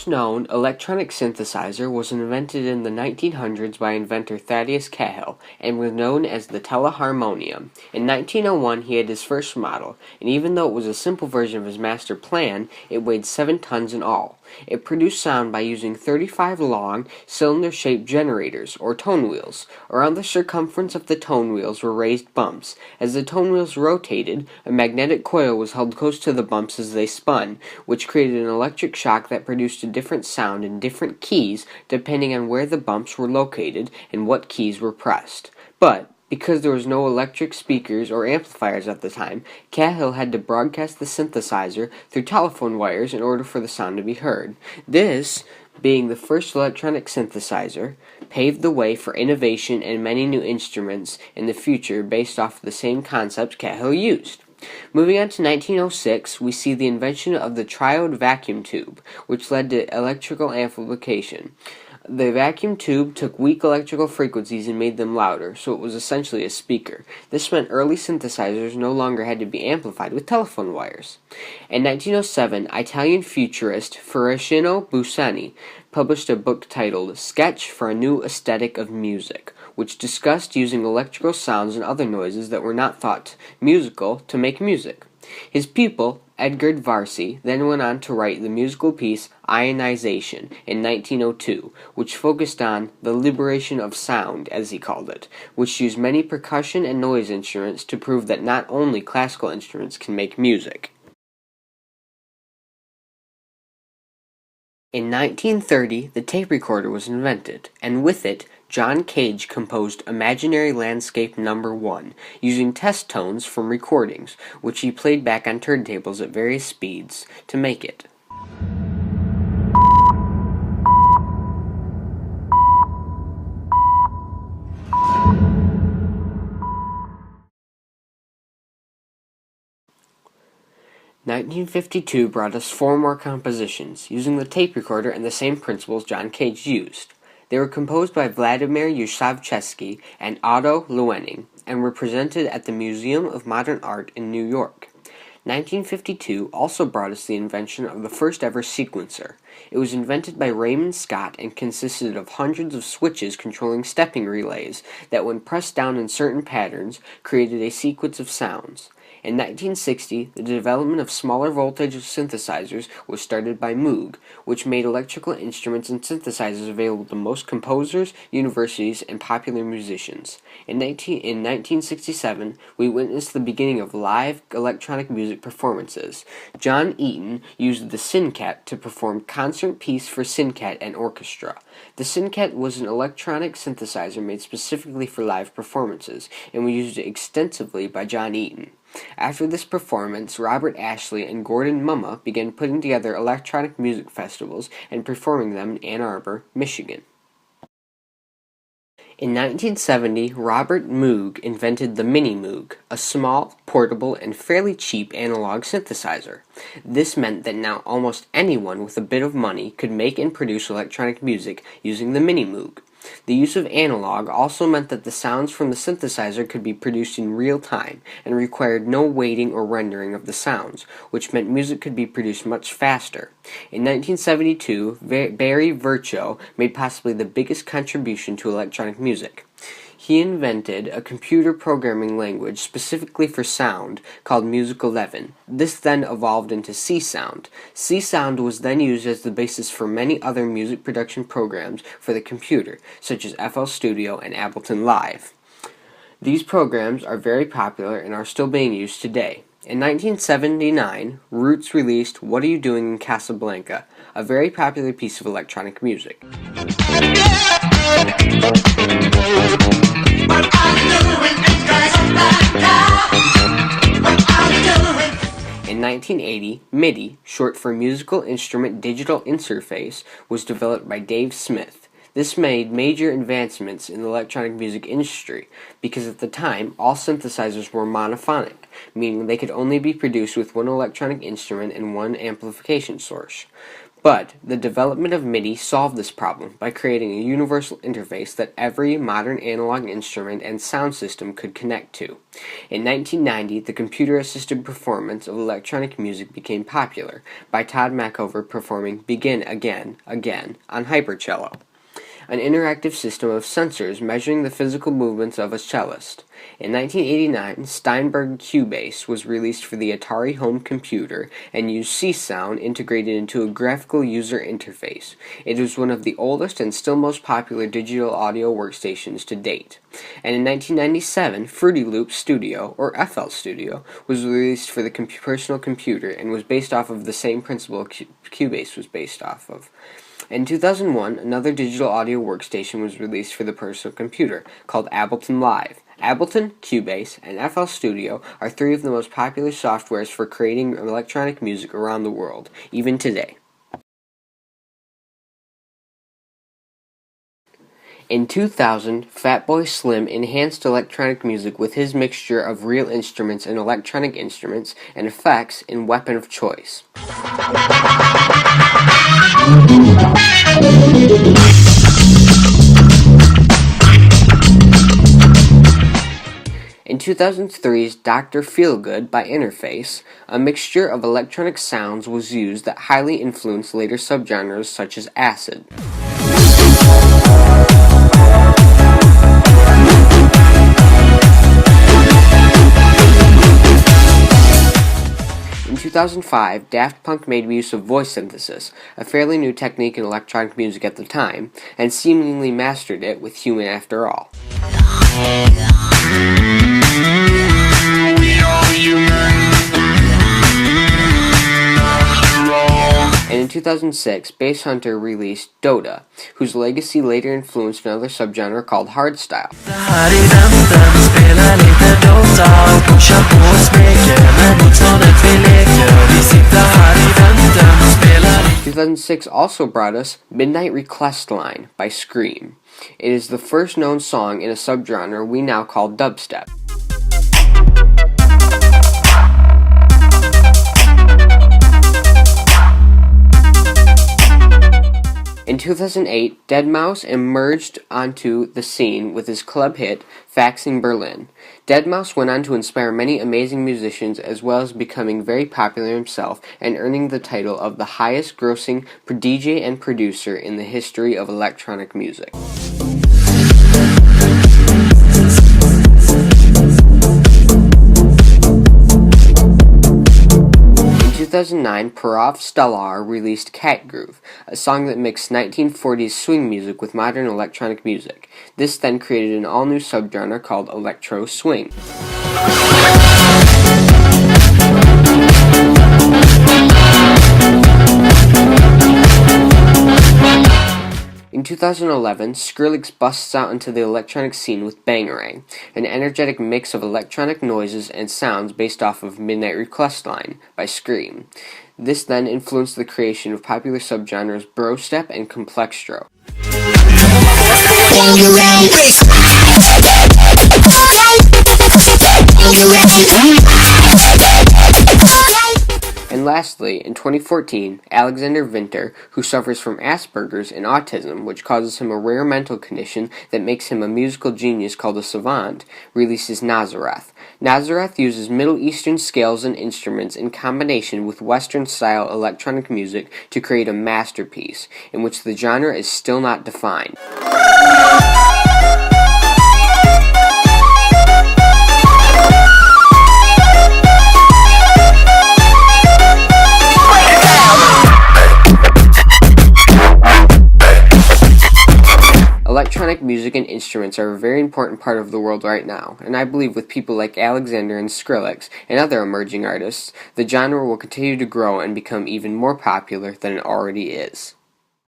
first known electronic synthesizer was invented in the 1900s by inventor Thaddeus Cahill and was known as the teleharmonium. In 1901 he had his first model, and even though it was a simple version of his master plan, it weighed 7 tons in all. It produced sound by using 35 long, cylinder-shaped generators, or tone wheels. Around the circumference of the tone wheels were raised bumps. As the tone wheels rotated, a magnetic coil was held close to the bumps as they spun, which created an electric shock that produced a different sound in different keys depending on where the bumps were located and what keys were pressed. But because there was no electric speakers or amplifiers at the time, Cahill had to broadcast the synthesizer through telephone wires in order for the sound to be heard. This, being the first electronic synthesizer, paved the way for innovation and many new instruments in the future based off the same concepts Cahill used. Moving on to 1906, we see the invention of the Triode vacuum tube, which led to electrical amplification. The vacuum tube took weak electrical frequencies and made them louder, so it was essentially a speaker. This meant early synthesizers no longer had to be amplified with telephone wires. In 1907, Italian futurist Ferruccio Busoni published a book titled Sketch for a New Aesthetic of Music, which discussed using electrical sounds and other noises that were not thought musical to make music. His pupil, Edgar Varsi, then went on to write the musical piece Ionization in 1902, which focused on the liberation of sound, as he called it, which used many percussion and noise instruments to prove that not only classical instruments can make music. In 1930, the tape recorder was invented, and with it, John Cage composed Imaginary Landscape No. 1, using test tones from recordings, which he played back on turntables at various speeds to make it. "1952 brought us 4 more compositions, using the tape recorder and the same principles John Cage used. They were composed by Vladimir Yusavchevsky and Otto Luening, and were presented at the Museum of Modern Art in New York. 1952 also brought us the invention of the first ever sequencer. It was invented by Raymond Scott and consisted of hundreds of switches controlling stepping relays that, when pressed down in certain patterns, created a sequence of sounds. In 1960, the development of smaller voltage synthesizers was started by Moog, which made electrical instruments and synthesizers available to most composers, universities, and popular musicians. In 1967, we witnessed the beginning of live electronic music performances. John Eaton used the Syncat to perform Concert Piece for Syncat and Orchestra. The Syncat was an electronic synthesizer made specifically for live performances, and was used extensively by John Eaton. After this performance, Robert Ashley and Gordon Mumma began putting together electronic music festivals and performing them in Ann Arbor, Michigan. In 1970, Robert Moog invented the Mini Moog, a small, portable, and fairly cheap analog synthesizer. This meant that now almost anyone with a bit of money could make and produce electronic music using the Mini Moog. The use of analog also meant that the sounds from the synthesizer could be produced in real time and required no waiting or rendering of the sounds, which meant music could be produced much faster. In 1972, Barry Virchow made possibly the biggest contribution to electronic music. He invented a computer programming language specifically for sound called Music 11. This then evolved into C Sound. C Sound was then used as the basis for many other music production programs for the computer, such as FL Studio and Ableton Live. These programs are very popular and are still being used today. In 1979, Roots released What Are You Doing in Casablanca, a very popular piece of electronic music. In 1980, MIDI, short for Musical Instrument Digital Interface, was developed by Dave Smith. This made major advancements in the electronic music industry, because at the time, all synthesizers were monophonic, meaning they could only be produced with one electronic instrument and one amplification source. But the development of MIDI solved this problem by creating a universal interface that every modern analog instrument and sound system could connect to. In 1990, the computer-assisted performance of electronic music became popular, by Todd Machover performing Begin Again, Again on hypercello, an interactive system of sensors measuring the physical movements of a cellist. In 1989, Steinberg Cubase was released for the Atari home computer and used C-Sound integrated into a graphical user interface. It is one of the oldest and still most popular digital audio workstations to date. And in 1997, Fruity Loops Studio, or FL Studio, was released for the personal computer and was based off of the same principle Cubase was based off of. In 2001, another digital audio workstation was released for the personal computer, called Ableton Live. Ableton, Cubase, and FL Studio are three of the most popular softwares for creating electronic music around the world, even today. In 2000, Fatboy Slim enhanced electronic music with his mixture of real instruments and electronic instruments and effects in Weapon of Choice. In 2003's Dr. Feelgood by Interface, a mixture of electronic sounds was used that highly influenced later subgenres such as acid. In 2005, Daft Punk made use of voice synthesis, a fairly new technique in electronic music at the time, and seemingly mastered it with Human After All. And in 2006, Bass Hunter released Dota, whose legacy later influenced another subgenre called hardstyle. 2006 also brought us Midnight Request Line by Scream. It is the first known song in a subgenre we now call dubstep. In 2008, Deadmau5 emerged onto the scene with his club hit, Faxing Berlin. Deadmau5 went on to inspire many amazing musicians as well as becoming very popular himself and earning the title of the highest grossing DJ and producer in the history of electronic music. In 2009, Parov Stelar released Cat Groove, a song that mixed 1940s swing music with modern electronic music. This then created an all-new subgenre called electro swing. In 2011, Skrillex busts out into the electronic scene with Bangarang, an energetic mix of electronic noises and sounds based off of Midnight Request Line by Scream. This then influenced the creation of popular subgenres brostep and complextro. And lastly, in 2014, Alexander Winter, who suffers from Asperger's and autism, which causes him a rare mental condition that makes him a musical genius called a savant, releases Nazareth. Nazareth uses Middle Eastern scales and instruments in combination with Western-style electronic music to create a masterpiece, in which the genre is still not defined. Electronic music and instruments are a very important part of the world right now, and I believe with people like Alexander and Skrillex and other emerging artists, the genre will continue to grow and become even more popular than it already is.